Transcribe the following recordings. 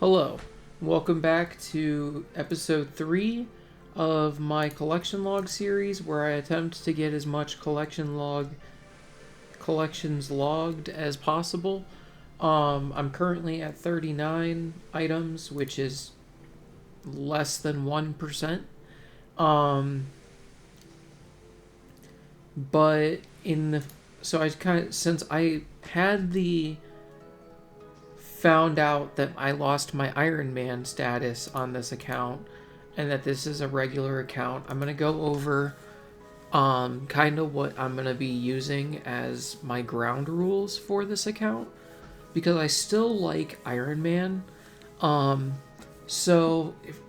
Hello, welcome back to episode 3 of my collection log series where I attempt to get as much collections logged as possible. I'm currently at 39 items, which is less than 1%. Um, but in the so I kind of since I had the found out that I lost my Iron Man status on this account and that this is a regular account, I'm going to go over kind of what I'm going to be using as my ground rules for this account because I still like Iron Man. Um so if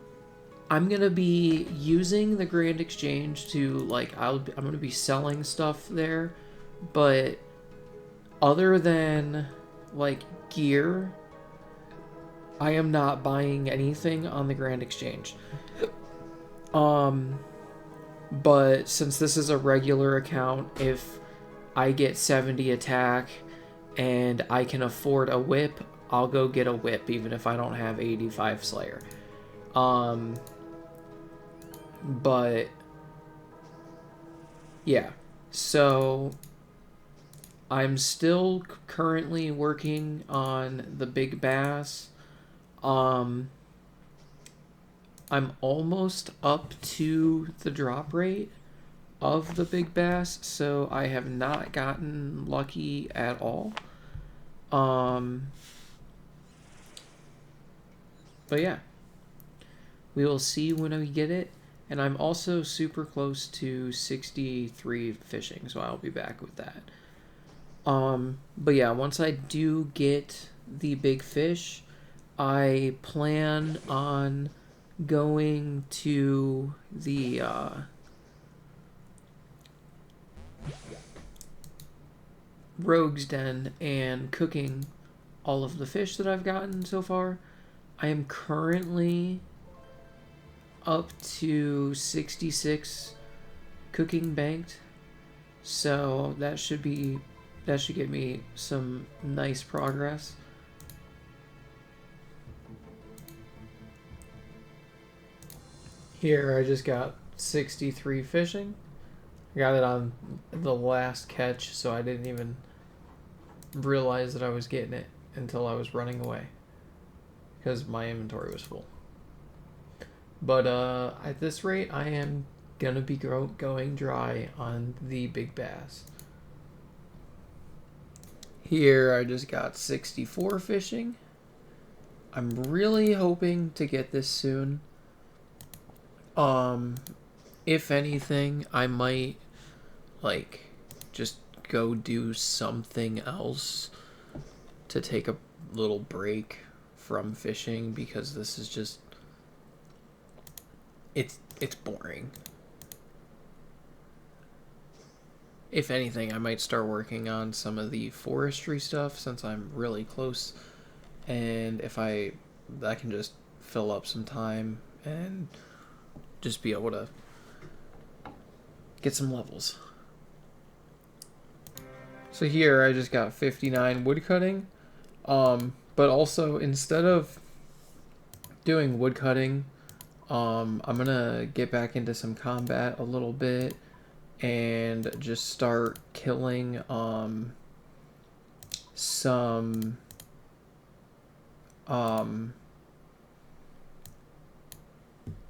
I'm going to be using the Grand Exchange to I'm going to be selling stuff there, but other than like gear, I am not buying anything on the Grand Exchange. Um, but since this is a regular account, if I get 70 attack and I can afford a whip, I'll go get a whip even if I don't have 85 Slayer. Um, but yeah, so I'm still currently working on the Big Bass. Um, I'm almost up to the drop rate of the Big Bass, so I have not gotten lucky at all. Um, but yeah, we will see when we get it. And I'm also super close to 63 fishing, so I'll be back with that. But yeah, once I do get the big fish, I plan on going to the Rogue's Den and cooking all of the fish that I've gotten so far. I am currently up to 66 cooking banked, so that should get me some nice progress. Here I just got 63 fishing. I got it on the last catch, so I didn't even realize that I was getting it until I was running away because my inventory was full. But at this rate, I am gonna be going dry on the big bass. Here I just got 64 fishing. I'm really hoping to get this soon. If anything, I might just go do something else to take a little break from fishing because this is just it's boring. If anything, I might start working on some of the forestry stuff since I'm really close, and if I can just fill up some time and just be able to get some levels. So here I just got 59 woodcutting, but also instead of doing woodcutting, I'm gonna get back into some combat a little bit and just start killing some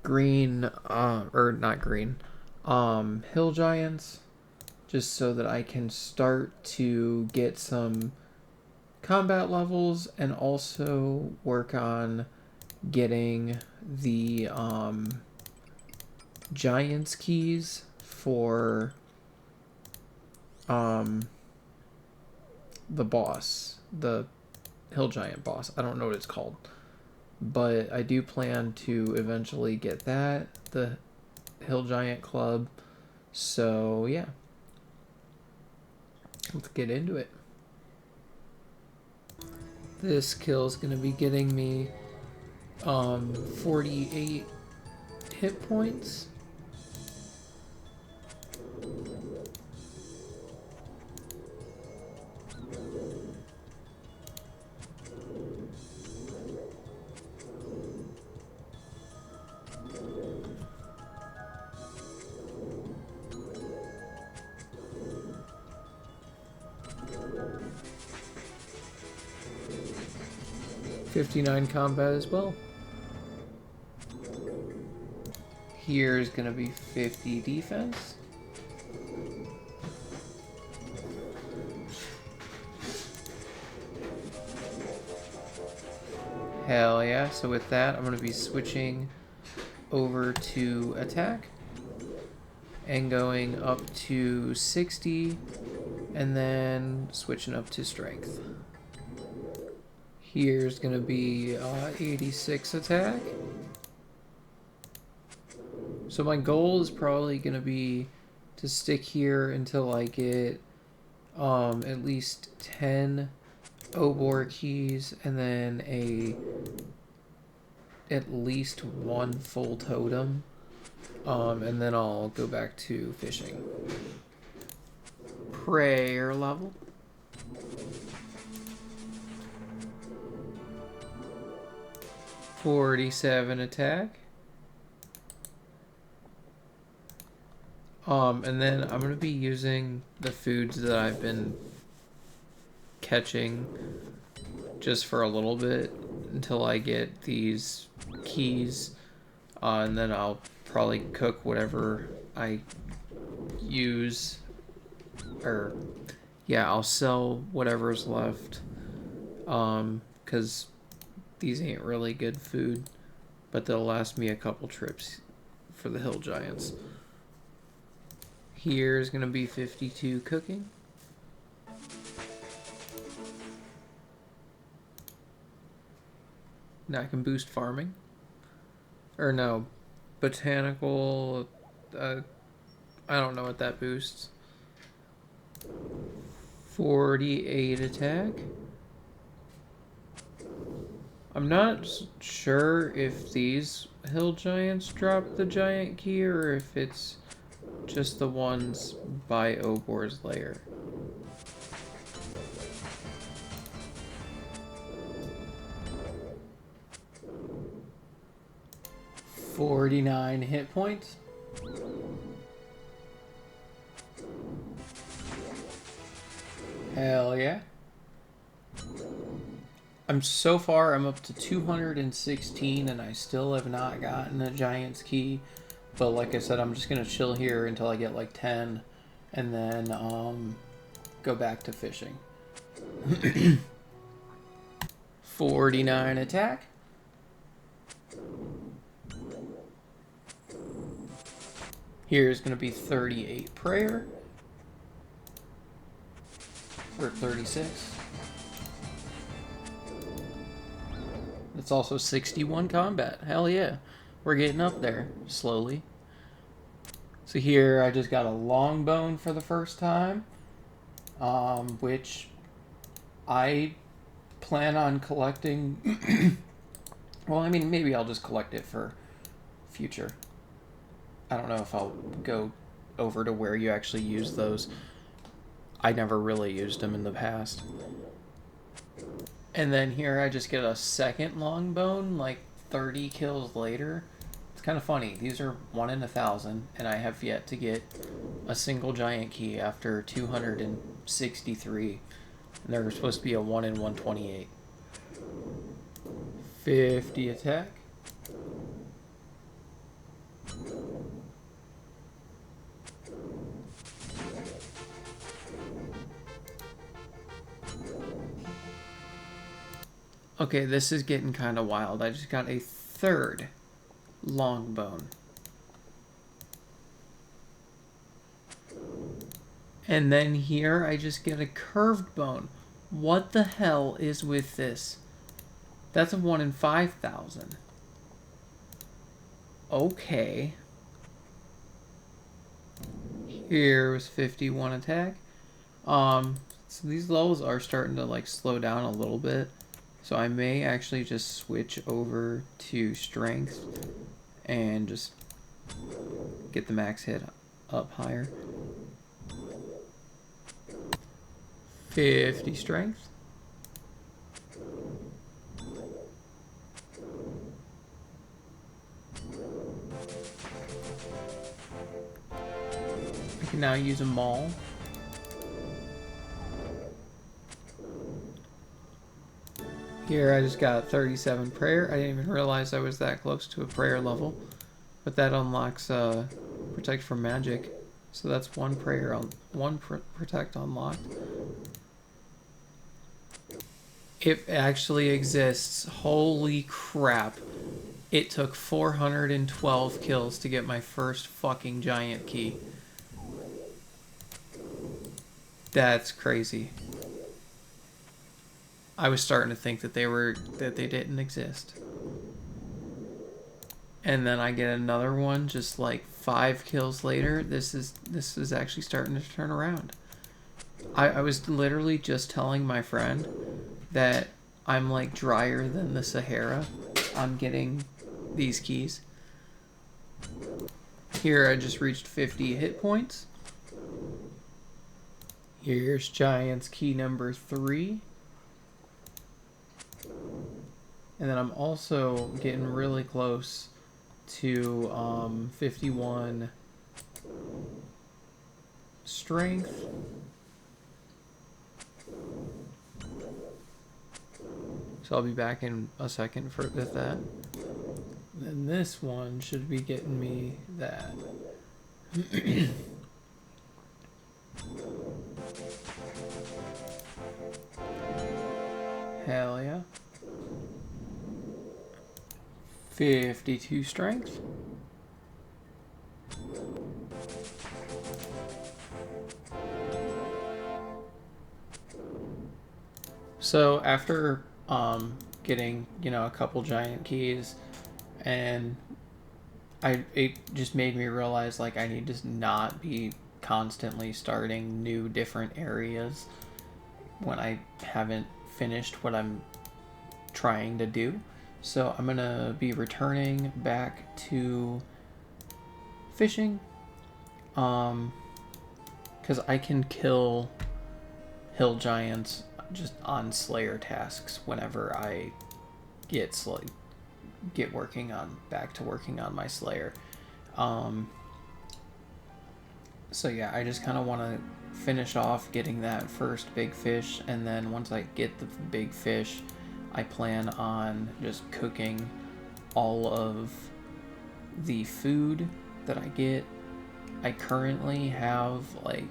green or not green hill giants, just so that I can start to get some combat levels and also work on getting the giants keys for the boss, the hill giant boss. I don't know what it's called, but I do plan to eventually get that, the hill giant club. So yeah, let's get into it. This kill is gonna be getting me 48 hit points. 59 combat as well. Here's gonna be 50 defense. Hell yeah. So with that, I'm gonna be switching over to attack and going up to 60 and then switching up to strength. Here's gonna be 86 attack. So my goal is probably gonna be to stick here until I get at least 10 Obor keys and then at least one full totem, and then I'll go back to fishing. Prayer level. .47 attack. And then I'm gonna be using the foods that I've been catching just for a little bit until I get these keys, and then I'll probably cook whatever I use, or yeah, I'll sell whatever's left, because these ain't really good food, but they'll last me a couple trips for the hill giants. Here's gonna be 52 cooking. Now I can boost farming. Or no, botanical, I don't know what that boosts. 48 attack. I'm not sure if these hill giants drop the giant key or if it's just the ones by Obor's lair. .49 hit points. Hell yeah. I'm up to 216 and I still have not gotten a giant's key. But like I said, I'm just going to chill here until I get like 10 and then go back to fishing. 49 attack. Here's going to be 38 prayer. Or 36. It's also 61 combat. Hell yeah. We're getting up there slowly. So here I just got a long bone for the first time, which I plan on collecting. Well, I mean, maybe I'll just collect it for future. I don't know if I'll go over to where you actually use those. I never really used them in the past. And then here I just get a second long bone, like 30 kills later. It's kind of funny. These are 1 in 1,000, and I have yet to get a single giant key after 263. And they're supposed to be a 1 in 128. 50 attack. Okay, this is getting kind of wild. I just got a third long bone. And then here I just get a curved bone. What the hell is with this? That's a 1 in 5,000. Okay. Here was 51 attack. So these levels are starting to like slow down a little bit. So I may actually just switch over to strength and just get the max hit up higher. 50 strength. I can now use a maul. Here I just got 37 prayer. I didn't even realize I was that close to a prayer level. But that unlocks protect from magic. So that's one prayer on one protect unlocked. It actually exists. Holy crap. It took 412 kills to get my first fucking giant key. That's crazy. I was starting to think that they didn't exist. And then I get another one just like 5 kills later. This is actually starting to turn around. I was literally just telling my friend that I'm like drier than the Sahara. I'm getting these keys. Here I just reached 50 hit points. Here's Giant's key number 3. And then I'm also getting really close to 51 strength. So I'll be back in a second with that. Then this one should be getting me that. Hell yeah. 52 strength. So after getting, a couple giant keys, and it just made me realize like I need to not be constantly starting new different areas when I haven't finished what I'm trying to do. So I'm gonna be returning back to fishing, because I can kill hill giants just on Slayer tasks whenever I get back to working on my Slayer. So yeah, I just kind of want to finish off getting that first big fish, and then once I get the big fish, I plan on just cooking all of the food that I get. I currently have like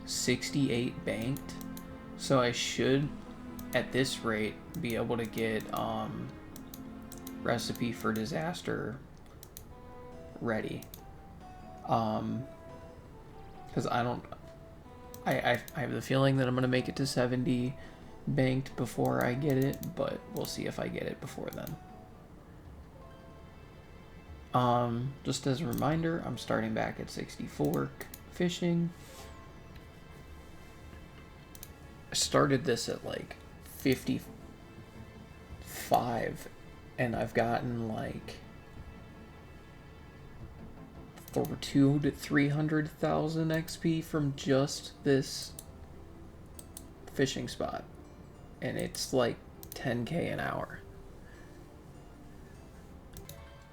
68 banked, so I should at this rate be able to get recipe for disaster ready, because I have the feeling that I'm gonna make it to 70 banked before I get it, but we'll see if I get it before then. Just as a reminder, I'm starting back at 64 fishing. I started this at like 55, and I've gotten like 200,000 to 300,000 XP from just this fishing spot, and it's like 10k an hour.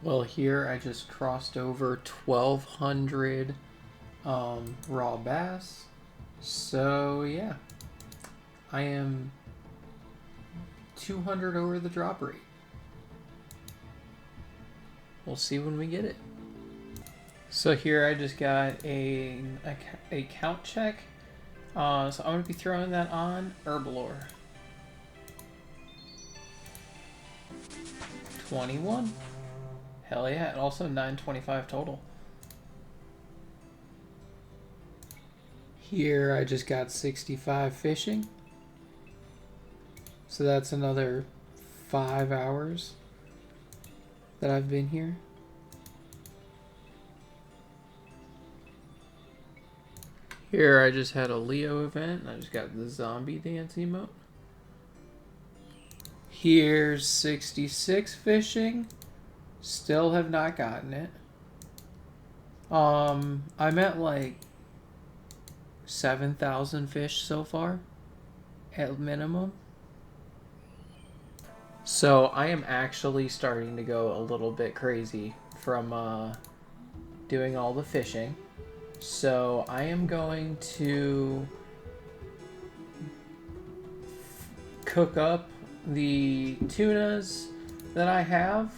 Well, here I just crossed over 1,200 raw bass, so yeah, I am 200 over the drop rate. We'll see when we get it. So here I just got a count check. So I'm going to be throwing that on Herbalore. 21. Hell yeah, and also 925 total. Here I just got 65 fishing. So that's another 5 hours that I've been here. Here I just had a Leo event, and I just got the zombie dance emote. Here's 66 fishing. Still have not gotten it. I'm at like 7,000 fish so far, at minimum. So I am actually starting to go a little bit crazy from doing all the fishing. So I am going to cook up the tunas that I have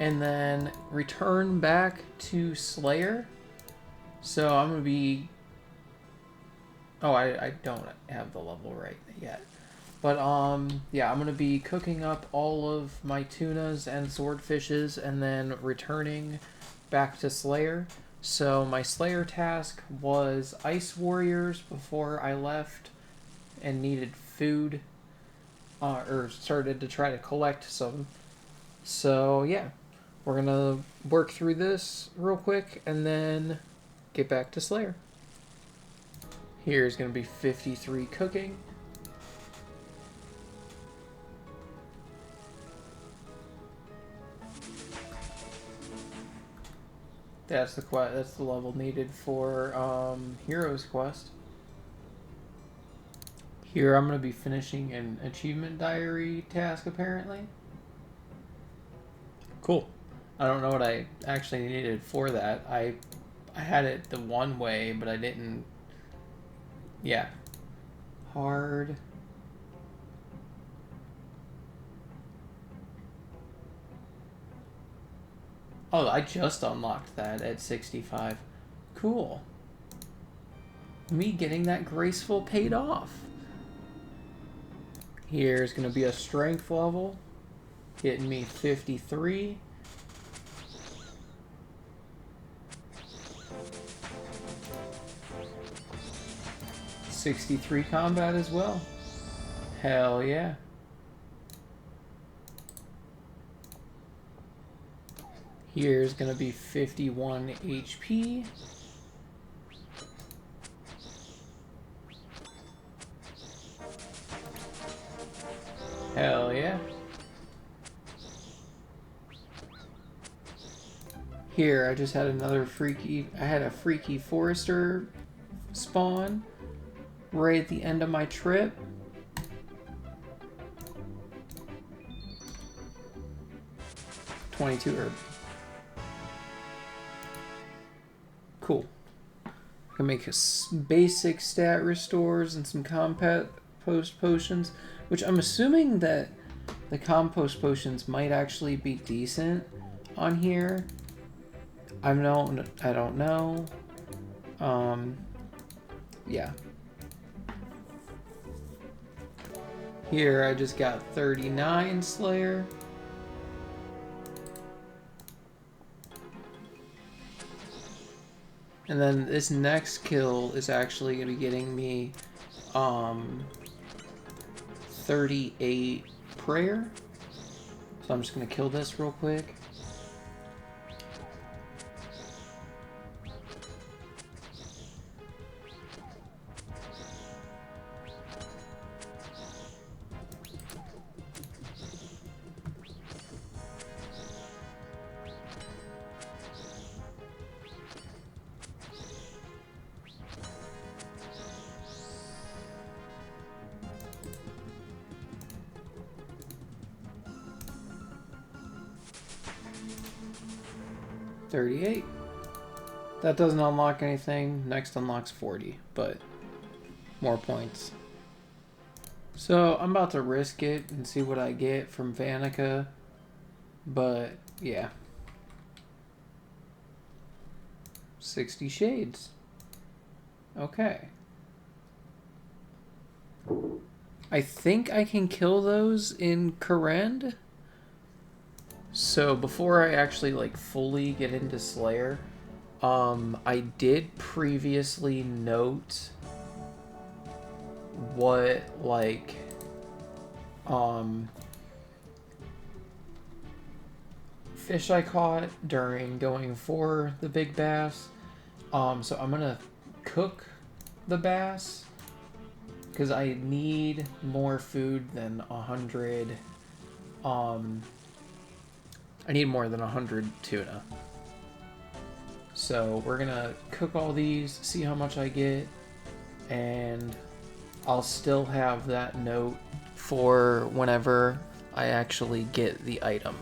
and then return back to Slayer. So I'm going to be... Oh, I don't have the level right yet. But, yeah, I'm going to be cooking up all of my tunas and swordfishes and then returning back to Slayer. So my Slayer task was Ice Warriors before I left and needed food. Or started to try to collect some. So, yeah. We're going to work through this real quick and then get back to Slayer. Here's going to be 53 cooking. That's the quest. That's the level needed for Hero's Quest. Here I'm going to be finishing an achievement diary task apparently. Cool. I don't know what I actually needed for that. I had it the one way, but I didn't. Yeah. Hard. Oh, I just unlocked that at 65. Cool. Me getting that graceful paid off. Here's going to be a strength level. Getting me 53. .63 combat as well. Hell yeah. Here's gonna be 51 HP. Hell yeah. Here, I just had another freaky... I had a freaky forester spawn right at the end of my trip. .22 herb. Cool. I can make a basic stat restores and some compost potions, which I'm assuming that the compost potions might actually be decent on here. I don't know. Yeah. Here I just got 39 Slayer. And then this next kill is actually going to be getting me 38 prayer. So I'm just going to kill this real quick. .38. That doesn't unlock anything. Next unlocks 40, but more points. So I'm about to risk it and see what I get from Vanica. But yeah. 60 shades. Okay. I think I can kill those in Karend. So before I actually like fully get into Slayer, I did previously note what like fish I caught during going for the big bass. So I'm gonna cook the bass because I need more food than 100. I need more than 100 tuna. So we're gonna cook all these, see how much I get, and I'll still have that note for whenever I actually get the item.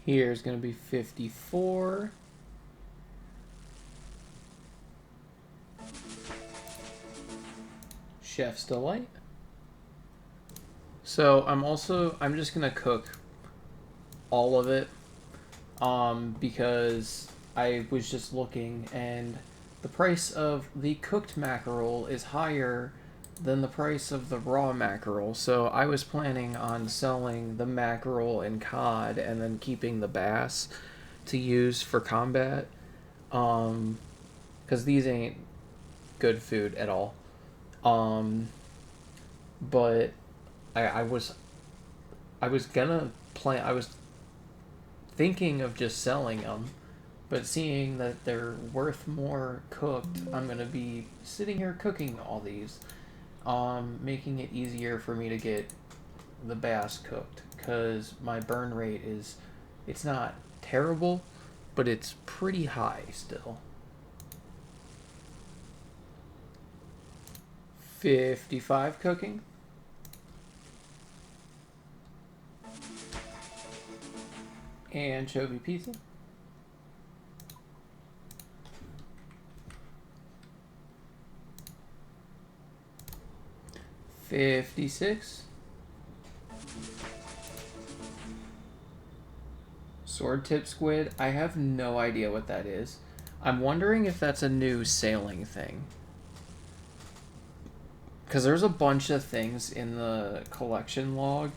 Here's gonna be 54. Chef's Delight. So I'm just gonna cook all of it, because I was just looking and the price of the cooked mackerel is higher than the price of the raw mackerel. So I was planning on selling the mackerel and cod and then keeping the bass to use for combat. Because these ain't good food at all. But I was gonna plan. I was thinking of just selling them, but seeing that they're worth more cooked, I'm gonna be sitting here cooking all these, making it easier for me to get the bass cooked, because my burn rate it's not terrible, but it's pretty high still. 55 cooking. Anchovy pizza. $56. Sword tip squid. I have no idea what that is. I'm wondering if that's a new sailing thing. Because there's a bunch of things in the collection log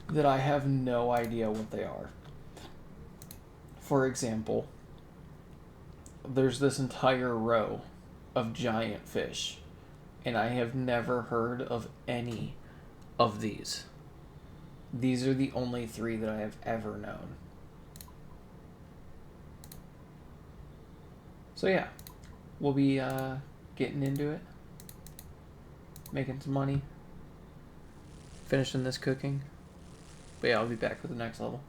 that I have no idea what they are. For example, there's this entire row of giant fish, and I have never heard of any of these. These are the only 3 that I have ever known. So yeah, we'll be getting into it, making some money, finishing this cooking. But yeah, I'll be back with the next level.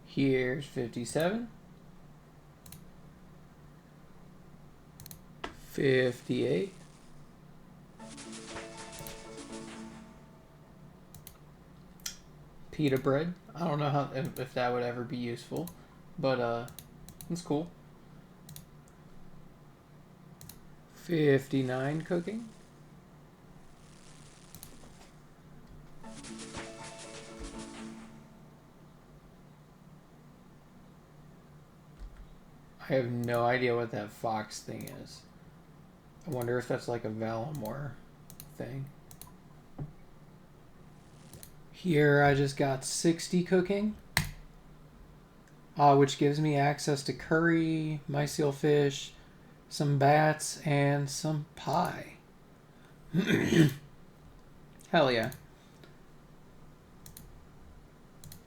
Here's 57. 58. Pita bread. I don't know if that would ever be useful, but it's cool. 59 cooking. I have no idea what that fox thing is. I wonder if that's like a Valamore thing. Here I just got 60 cooking, which gives me access to curry, mycel fish, some bats, and some pie. Hell yeah.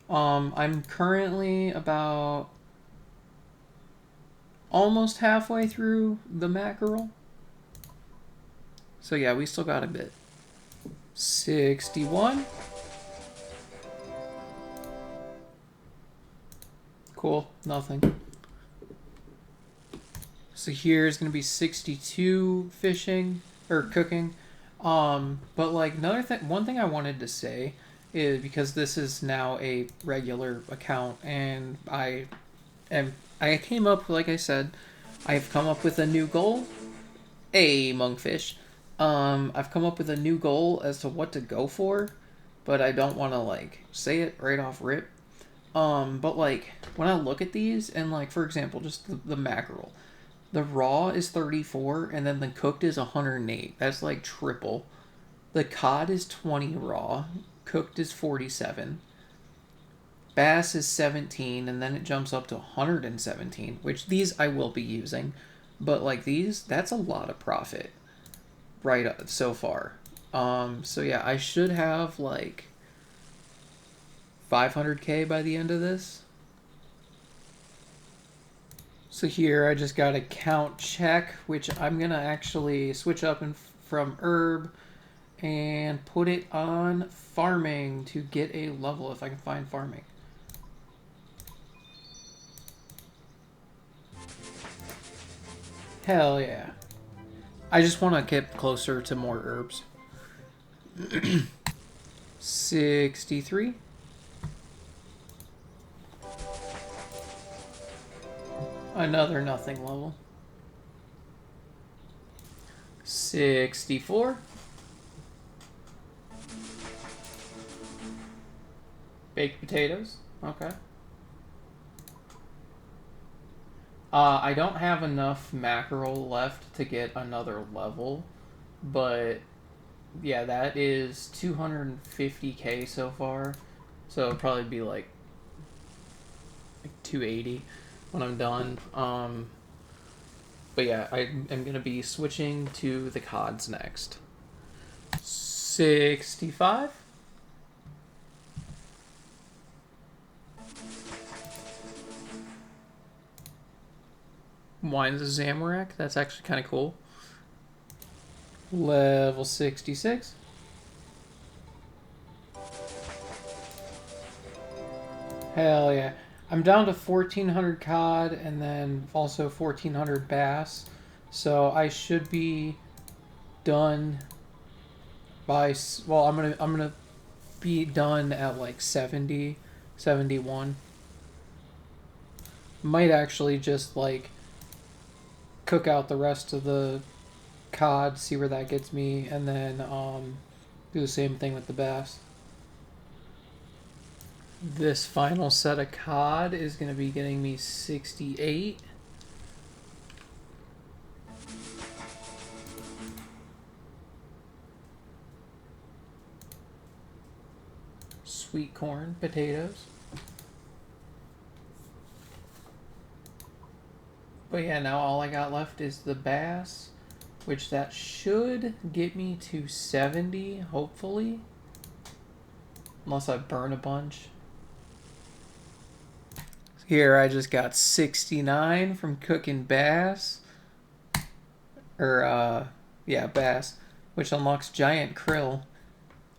I'm currently about almost halfway through the mackerel. So yeah, we still got a bit. 61. Cool, nothing. So here's gonna be 62 fishing or cooking. But like one thing I wanted to say is, because this is now a regular account, and I came up, like I said, I've come up with a new goal. A monkfish. I've come up with a new goal as to what to go for, but I don't want to like say it right off rip. But like when I look at these, and like for example, just the mackerel, the raw is 34, and then the cooked is 108. That's like triple. The cod is 20 raw, cooked is 47. Bass is 17, and then it jumps up to 117, which these I will be using. But like these, that's a lot of profit right so far. So yeah, I should have like 500k by the end of this. So here I just got a count check, which I'm gonna actually switch up from herb and put it on farming to get a level if I can find farming. Hell yeah. I just want to get closer to more herbs. 63. Another nothing level. 64. Baked potatoes. Okay. I don't have enough mackerel left to get another level, but yeah, that is 250k so far. So it'll probably be like 280 when I'm done. But yeah, I am gonna be switching to the CODs next. 65. Wines of Zamorak. That's actually kind of cool. Level 66. Hell yeah. I'm down to 1400 cod and then also 1400 bass. So I should be done by, well, I'm going to be done at like 70, 71. Might actually just like cook out the rest of the cod, see where that gets me, and then do the same thing with the bass. This final set of cod is going to be getting me 68. Sweet corn, potatoes. But yeah, now all I got left is the bass, which that should get me to 70, hopefully. Unless I burn a bunch. Here I just got 69 from cooking bass. Yeah, bass, which unlocks giant krill.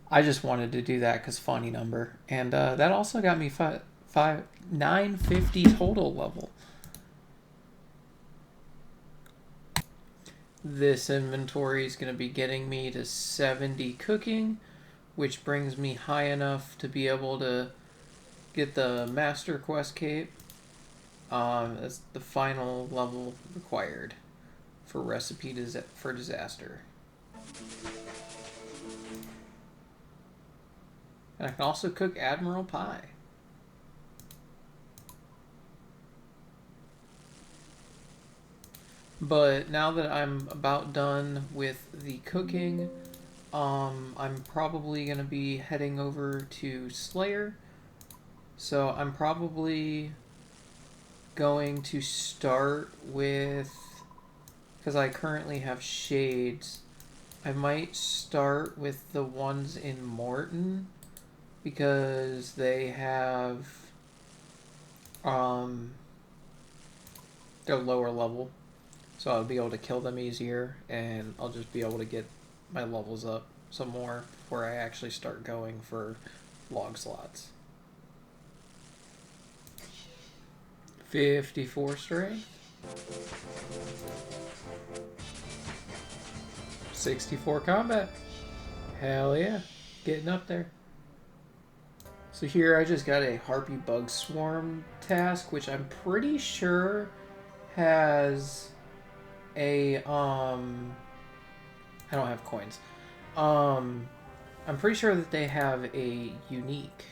I just wanted to do that because funny number. And that also got me 950 total level. This inventory is going to be getting me to 70 cooking, which brings me high enough to be able to get the Master Quest Cape. That's the final level required for Recipe for Disaster. And I can also cook Admiral Pie. But now that I'm about done with the cooking, I'm probably going to be heading over to Slayer. So I'm probably going to start with, because I currently have shades, I might start with the ones in Morton because they have they're lower level, so I'll be able to kill them easier and I'll just be able to get my levels up some more before I actually start going for log slots. 54 strength. 64 combat. Hell yeah. Getting up there. So here I just got a Harpy Bug Swarm task, which I'm pretty sure has a, I don't have coins. I'm pretty sure that they have a unique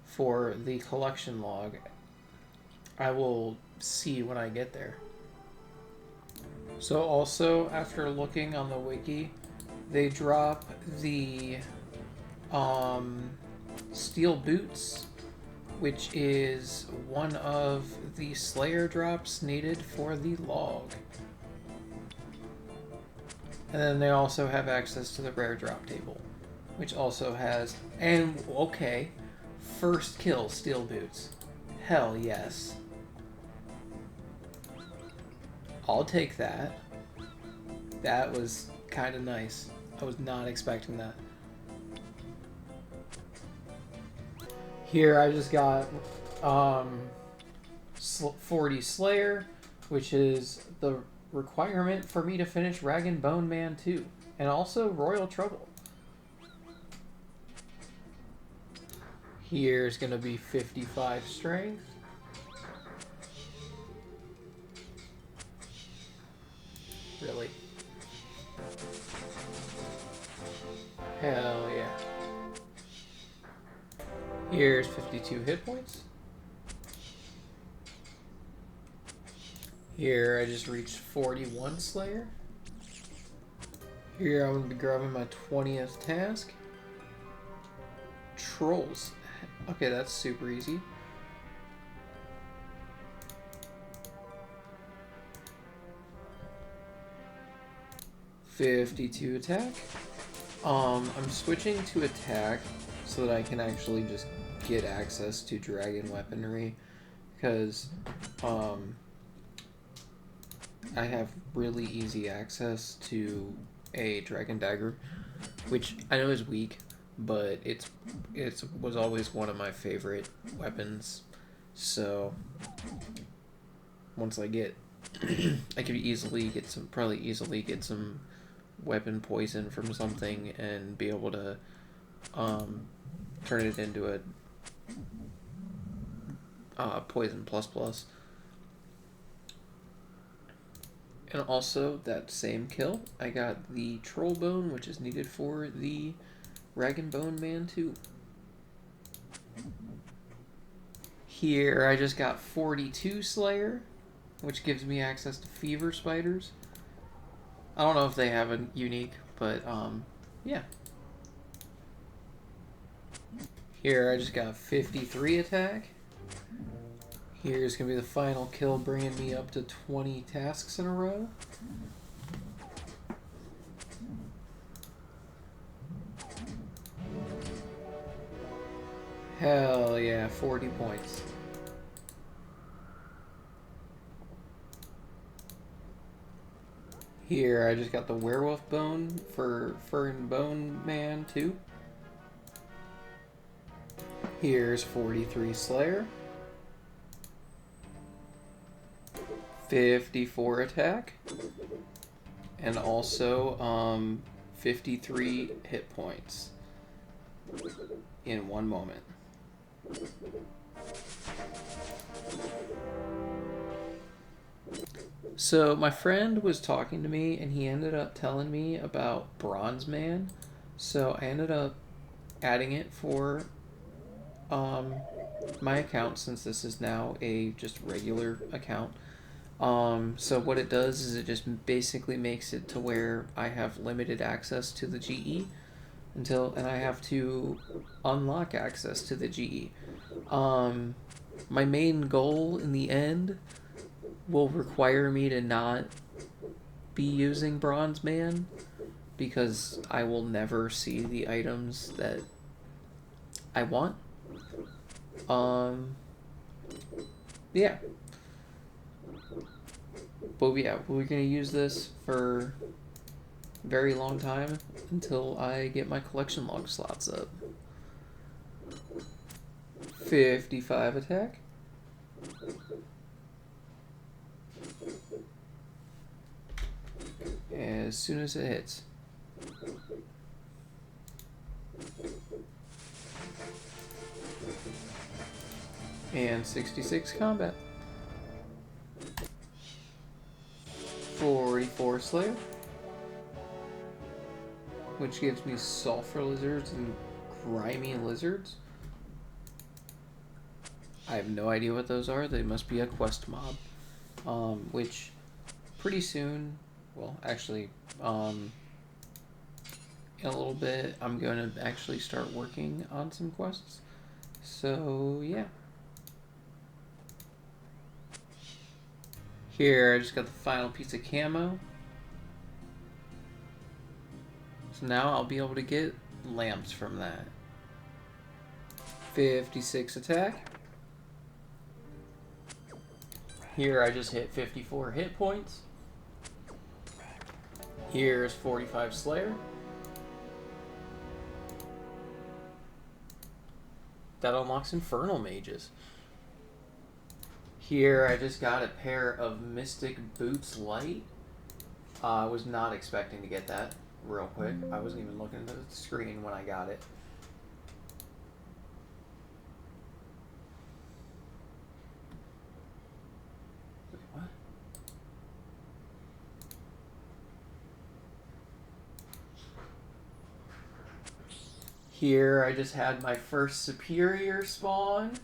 for the collection log. I will see when I get there. So also, after looking on the wiki, they drop the steel boots, which is one of the Slayer drops needed for the log. And then they also have access to the rare drop table, which also has, and okay, first kill steel boots. Hell yes. I'll take that. That was kind of nice. I was not expecting that. Here I just got 40 Slayer, which is the requirement for me to finish Rag and Bone Man 2. And also Royal Trouble. Here's going to be 55 strength. Really? Hell yeah. Here's 52 hit points. Here I just reached 41 Slayer. Here I'm going to be grabbing my 20th task. Trolls. Okay, that's super easy. $52 attack. I'm switching to attack so that I can actually just get access to dragon weaponry, because I have really easy access to a dragon dagger, which I know is weak, but it was always one of my favorite weapons. So once I get I could probably easily get some weapon poison from something and be able to turn it into a poison plus. And also, that same kill, I got the troll bone, which is needed for the rag and bone man too. Here I just got 42 Slayer, which gives me access to fever spiders. I don't know if they have a unique, but yeah. Here I just got 53 attack. Here's going to be the final kill, bringing me up to 20 tasks in a row. Hell yeah, 40 points. Here, I just got the werewolf bone for Fur and Bone Man too. Here's 43 Slayer. 54 attack. And also 53 hit points in one moment. So my friend was talking to me and he ended up telling me about Bronze Man. So I ended up adding it for my account, since this is now a just regular account. So what it does is it just basically makes it to where I have limited access to the GE and I have to unlock access to the GE. My main goal in the end will require me to not be using Bronze Man, because I will never see the items that I want. Yeah. But yeah, we're gonna use this for a very long time until I get my collection log slots up. 55 attack. As soon as it hits. And 66 combat. 44 Slayer, which gives me sulfur lizards and grimy lizards. I have no idea what those are. They must be a quest mob, which pretty soon, well, actually, in a little bit, I'm going to actually start working on some quests. So, yeah. Here, I just got the final piece of camo. So now I'll be able to get lamps from that. 56 attack. Here, I just hit 54 hit points. Here's 45 Slayer. That unlocks Infernal Mages. Here, I just got a pair of Mystic Boots Light. I was not expecting to get that real quick. I wasn't even looking at the screen when I got it. Wait, what? Here, I just had my first superior spawn.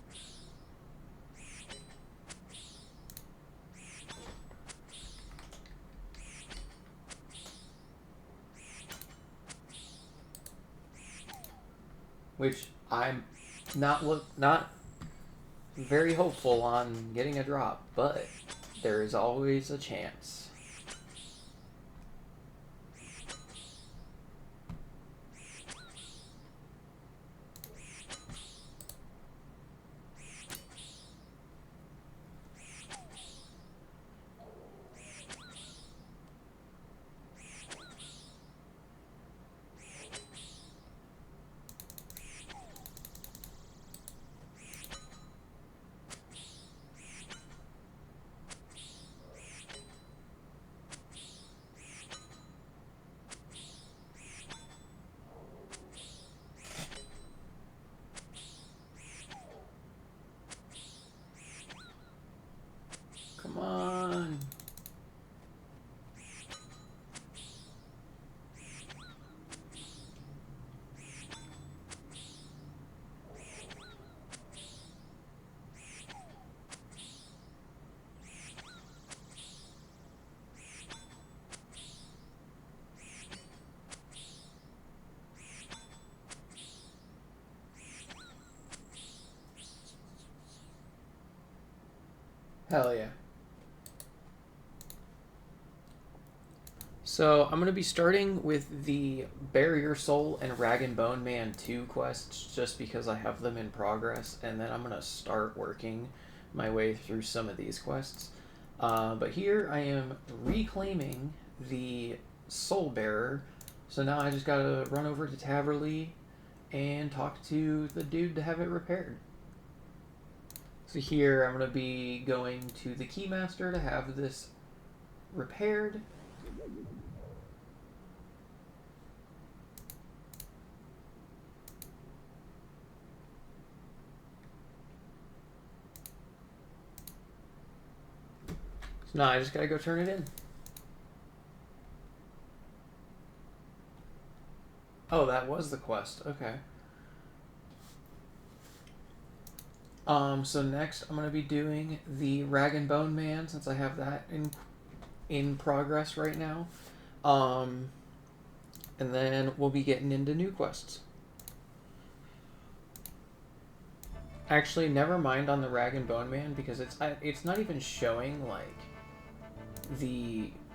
Which I'm not very hopeful on getting a drop, but there is always a chance. Come on. Hell yeah. So I'm going to be starting with the Barrier Soul and Rag and Bone Man 2 quests just because I have them in progress, and then I'm going to start working my way through some of these quests. But here I am reclaiming the Soul Bearer, so now I just got to run over to Taverley and talk to the dude to have it repaired. So here I'm going to be going to the Keymaster to have this repaired. So now I just got to go turn it in. Oh, that was the quest. Okay. So next I'm going to be doing the Rag and Bone Man, since I have that in progress right now. And then we'll be getting into new quests. Actually, never mind on the Rag and Bone Man, because it's not even showing like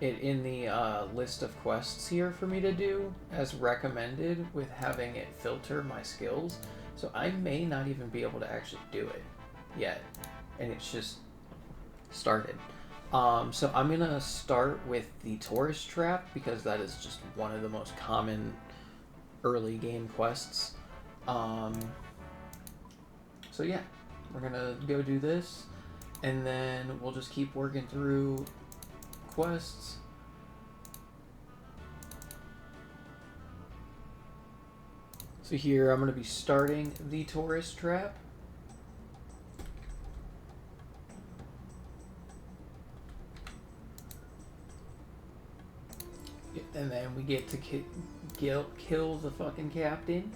in the list of quests here for me to do as recommended with having it filter my skills. So I may not even be able to actually do it yet, and it's just started. So I'm gonna start with the Tourist Trap because that is just one of the most common early game quests. So yeah, we're gonna go do this, and then we'll just keep working through quests. So here I'm going to be starting the Tourist Trap. And then we get to kill the fucking captain.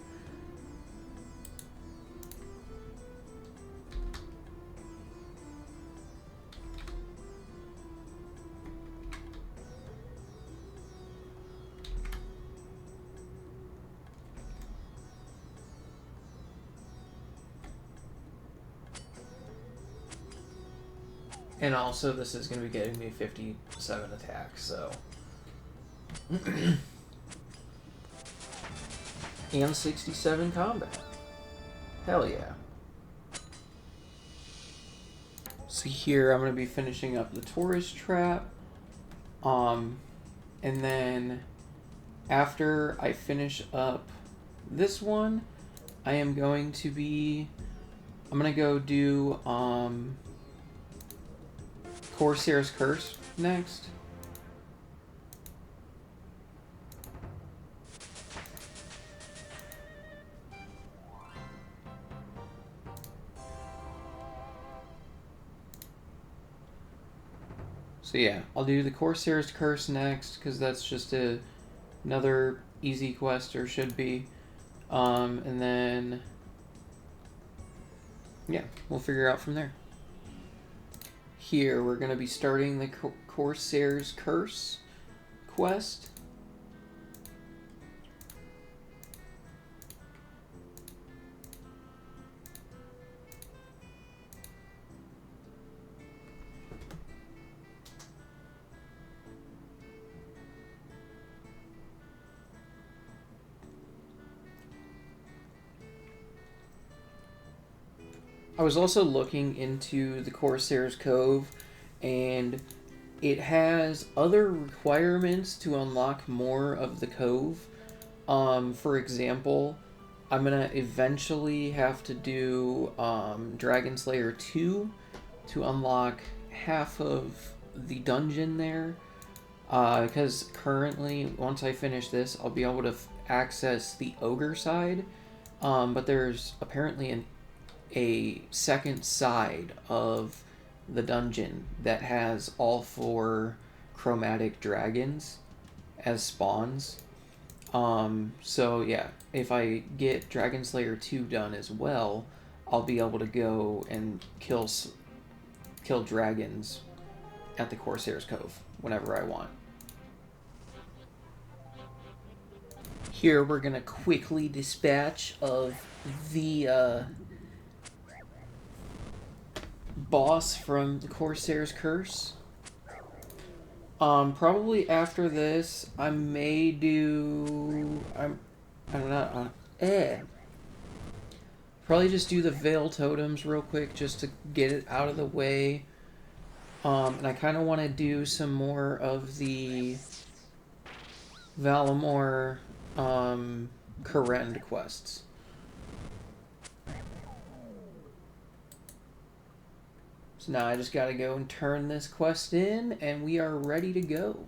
And also, this is going to be getting me 57 attacks, so... and 67 combat. Hell yeah. So here, I'm going to be finishing up the Tourist Trap. And then, after I finish up this one, I am going to be... I'm going to go do... Corsair's Curse next. So yeah, I'll do the Corsair's Curse next because that's just another easy quest, or should be. And then, yeah, we'll figure out from there. Here, we're going to be starting the Corsair's Curse quest. I was also looking into the Corsair's Cove, and it has other requirements to unlock more of the cove. For example, I'm gonna eventually have to do Dragon Slayer 2 to unlock half of the dungeon there. Because currently, once I finish this, I'll be able to access the ogre side. But there's apparently a second side of the dungeon that has all 4 chromatic dragons as spawns. So yeah, if I get Dragon Slayer 2 done as well, I'll be able to go and kill dragons at the Corsair's Cove whenever I want. Here we're gonna quickly dispatch of the boss from the Corsair's Curse. Probably after this, I may do. I'm not. Probably just do the Veil Totems real quick just to get it out of the way. And I kind of want to do some more of the Valamor Karend quests. So now I just got to go and turn this quest in, and we are ready to go.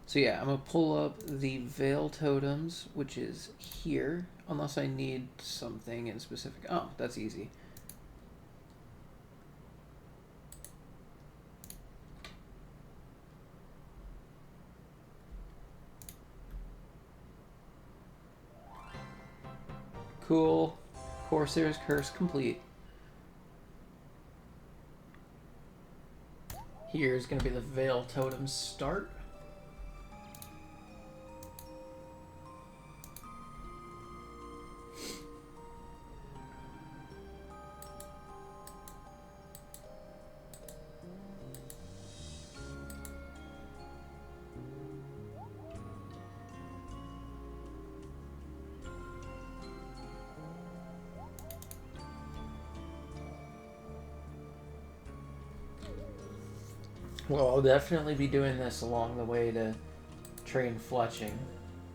So yeah, I'm going to pull up the Veil Totems, which is here, unless I need something in specific. Oh, that's easy. Cool. Corsair's Curse complete. Here's going to be the Veil Totem start. Well, I'll definitely be doing this along the way to train fletching,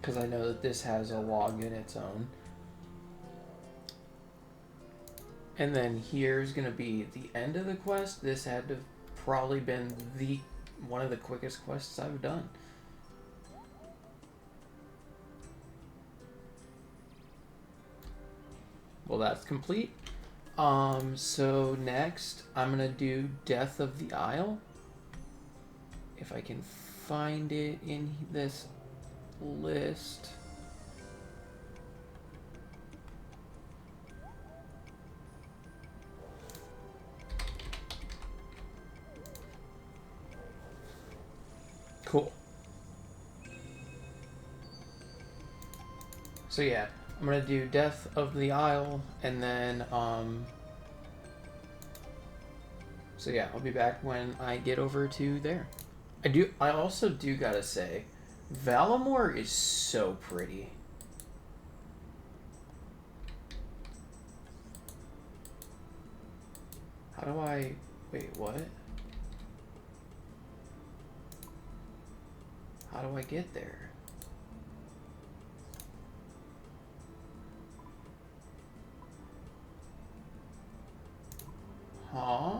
because I know that this has a log in its own. And then here's going to be the end of the quest. This had to probably been one of the quickest quests I've done. Well, that's complete. So next, I'm going to do Death of the Isle. If I can find it in this list. Cool. So yeah, I'm gonna do Death of the Isle, and then so yeah, I'll be back when I get over to there. I also do gotta say, Valamor is so pretty. How do I... Wait, what? How do I get there? Huh?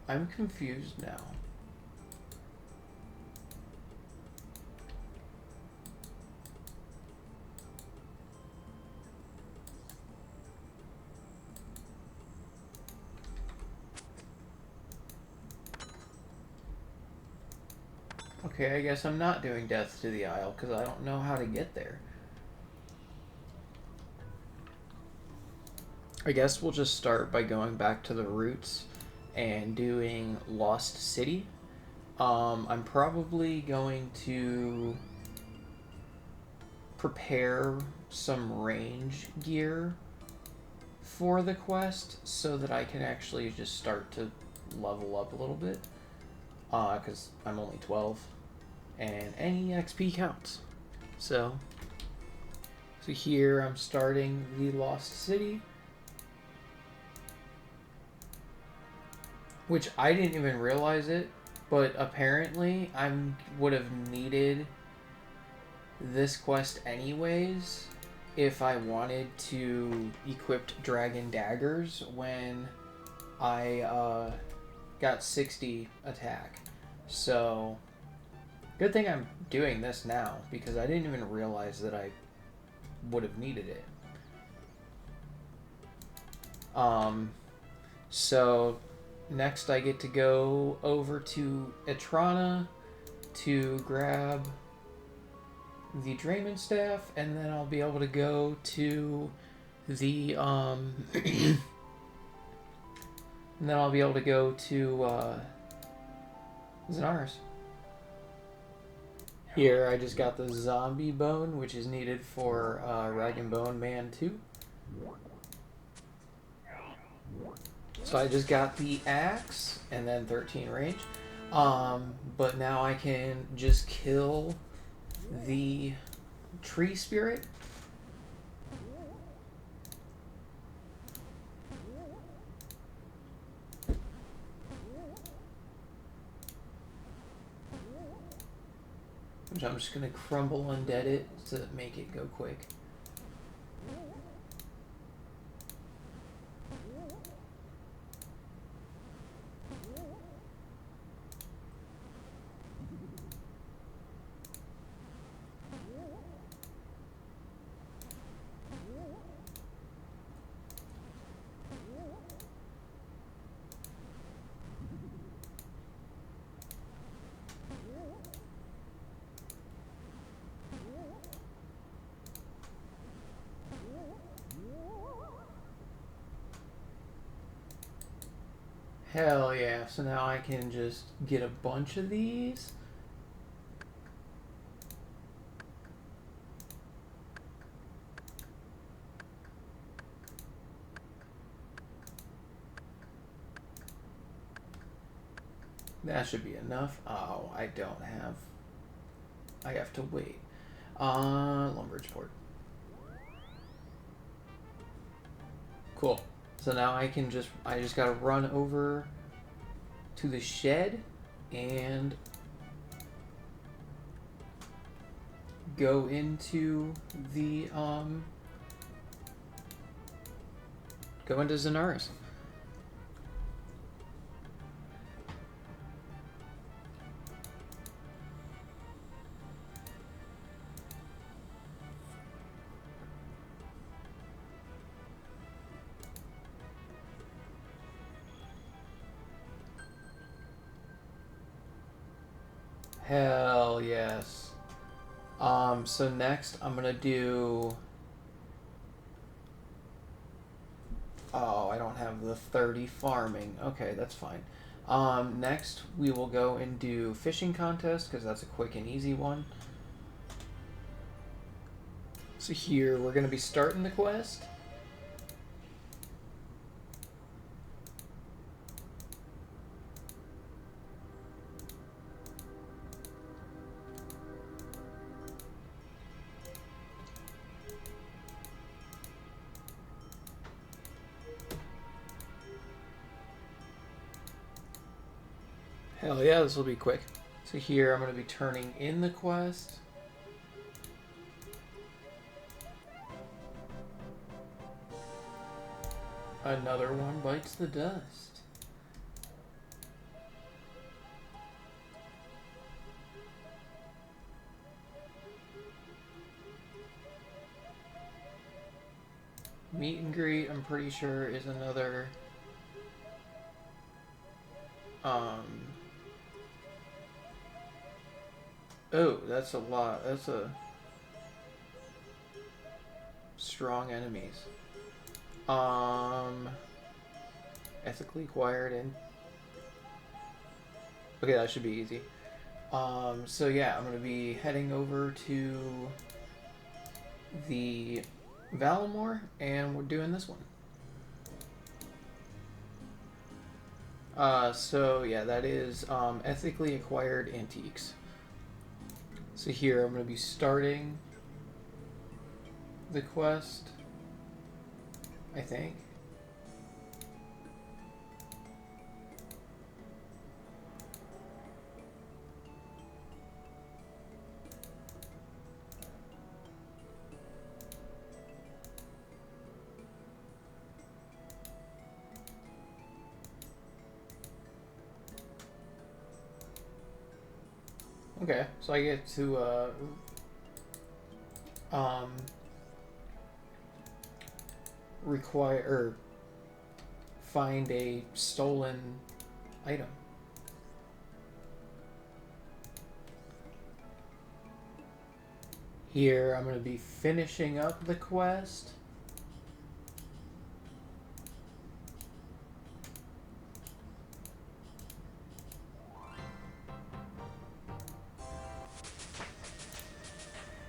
I'm confused now. Okay, I guess I'm not doing Death to the Isle because I don't know how to get there. I guess we'll just start by going back to the roots and doing Lost City. I'm probably going to prepare some range gear for the quest so that I can actually just start to level up a little bit. Because I'm only 12 and any XP counts. So here I'm starting the Lost City, which I didn't even realize it, but apparently I would have needed this quest anyways if I wanted to equip dragon daggers when I got 60 attack. So good thing I'm doing this now because I didn't even realize that I would have needed it. So next I get to go over to Etrana to grab the Draymond staff, and then I'll be able to go to the and then I'll be able to go to Zanaris. Here I just got the zombie bone, which is needed for Rag and Bone Man 2. So I just got the axe and then 13 range. But now I can just kill the tree spirit. Which I'm just gonna crumble undead it to make it go quick. Hell yeah, so now I can just get a bunch of these. That should be enough. Oh, I don't have... I have to wait. Lumbridgeport. Cool. So now I just gotta run over to the shed and go into the, go into Zanaris. Hell yes. So next I'm gonna do... Oh, I don't have the 30 farming. Okay, that's fine. Next we will go and do fishing contest because that's a quick and easy one. So here we're gonna be starting the quest. Hell yeah, this will be quick. So here I'm going to be turning in the quest. Another one bites the dust. Meet and greet, I'm pretty sure, is another... Oh, that's a lot. That's a strong enemies. Ethically acquired and okay, that should be easy. So yeah, I'm gonna be heading over to the Valamore, and we're doing this one. So yeah, that is ethically acquired antiques. So here I'm going to be starting the quest, I think. Okay, so I get to require or find a stolen item. Here I'm going to be finishing up the quest.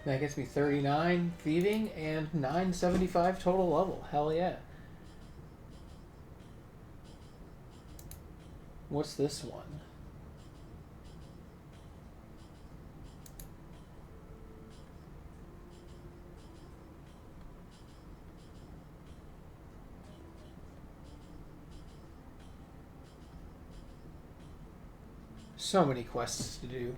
That gets me 39 thieving and 975 total level. Hell yeah. What's this one? So many quests to do.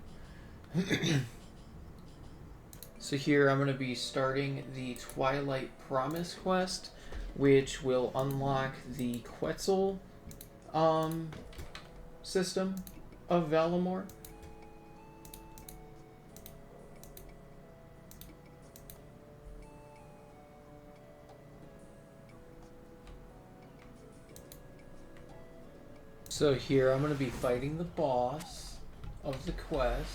So here I'm going to be starting the Twilight Promise quest, which will unlock the Quetzal system of Valamore. So here I'm going to be fighting the boss of the quest.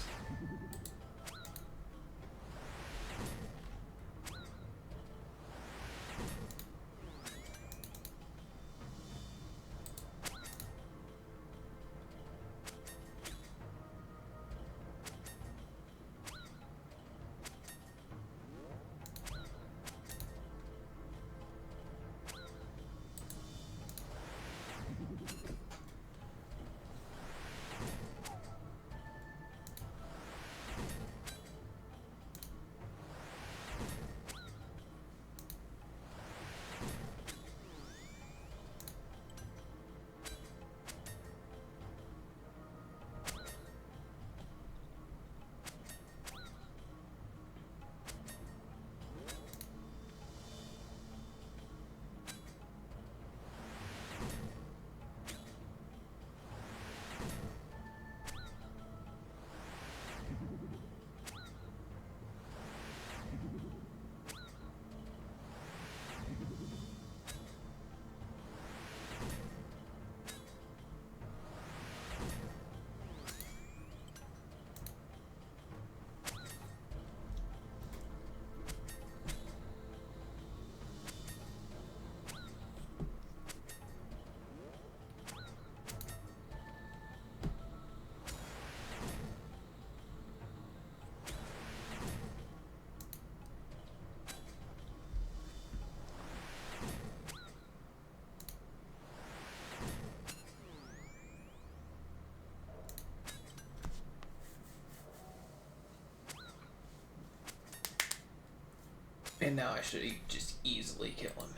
And now I should just easily kill him.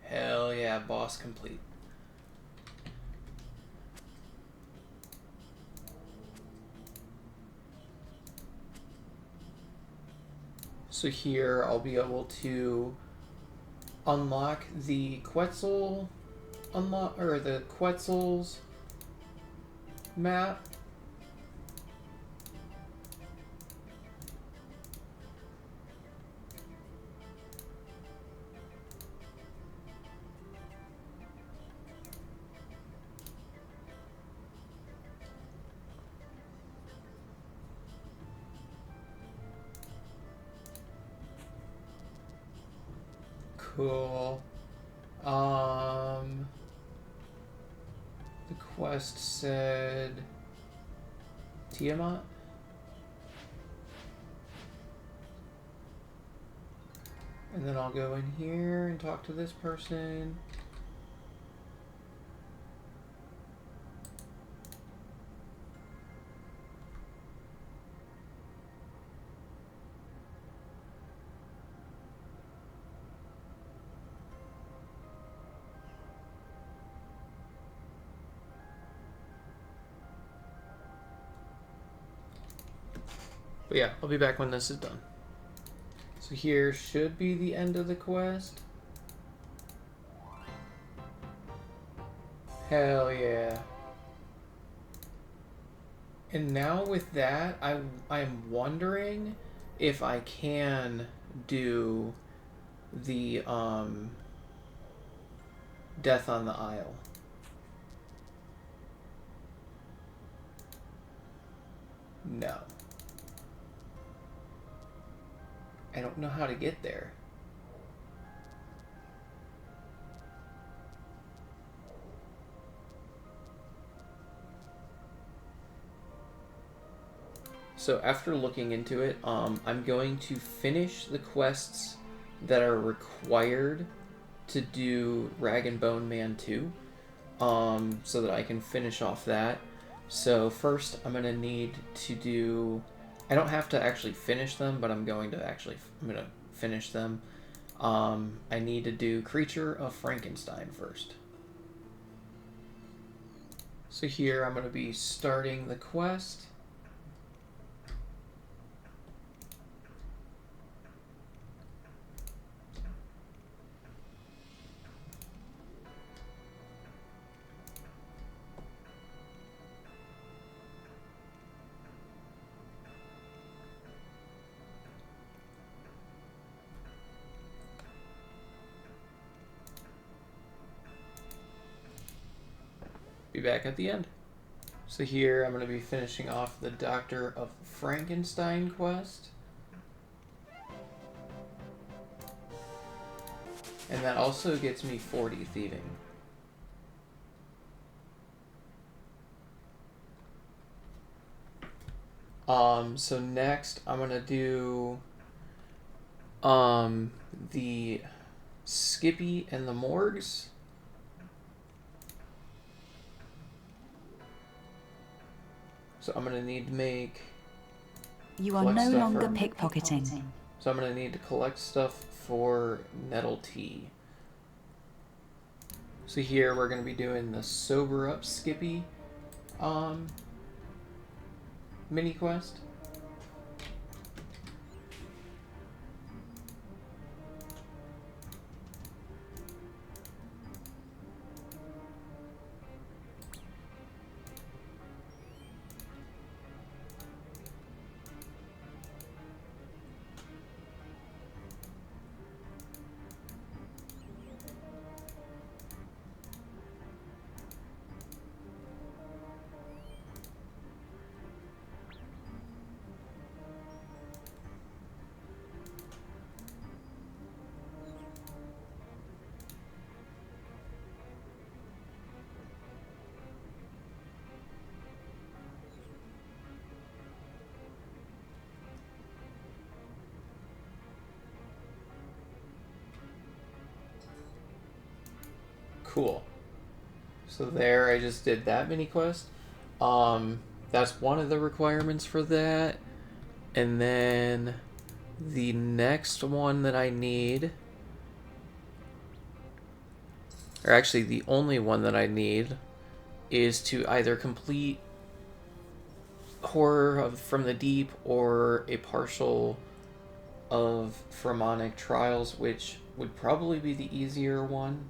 Hell yeah, boss complete. So here I'll be able to unlock the Quetzal or the Quetzal's map. Cool. The quest said Tiamat. And then I'll go in here and talk to this person. But yeah, I'll be back when this is done. So here should be the end of the quest. Hell yeah. And now with that, I'm wondering if I can do the Death on the Isle. No. I don't know how to get there. So after looking into it, I'm going to finish the quests that are required to do Rag and Bone Man 2, so that I can finish off that. So first I'm going to need to do... I don't have to actually finish them, but I'm going to finish them. I need to do Creature of Frankenstein first. So here I'm going to be starting the quest. Be back at the end. So here I'm going to be finishing off the Doctor of Frankenstein quest. And that also gets me 40 thieving. So next I'm going to do the Skippy and the Morgues. So I'm going to need to make... You are no longer pickpocketing. So I'm going to need to collect stuff for Nettle Tea. So here we're going to be doing the Sober Up Skippy mini quest. Cool. So there, I just did that mini quest. That's one of the requirements for that. And then the next one that I need, or actually the only one that I need, is to either complete Horror from the Deep or a partial of Pheromonic Trials, which would probably be the easier one.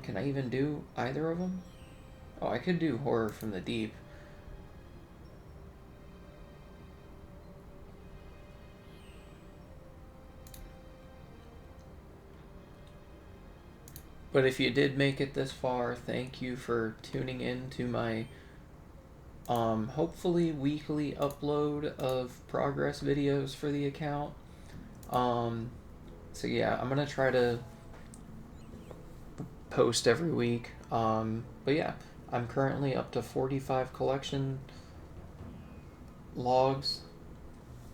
Can I even do either of them? Oh, I could do Horror from the Deep. But if you did make it this far, thank you for tuning in to my hopefully weekly upload of progress videos for the account. So yeah, I'm gonna try to post every week. But yeah, I'm currently up to 45 collection logs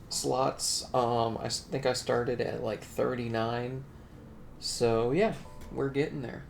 slots. I think I started at like 39. So yeah, we're getting there.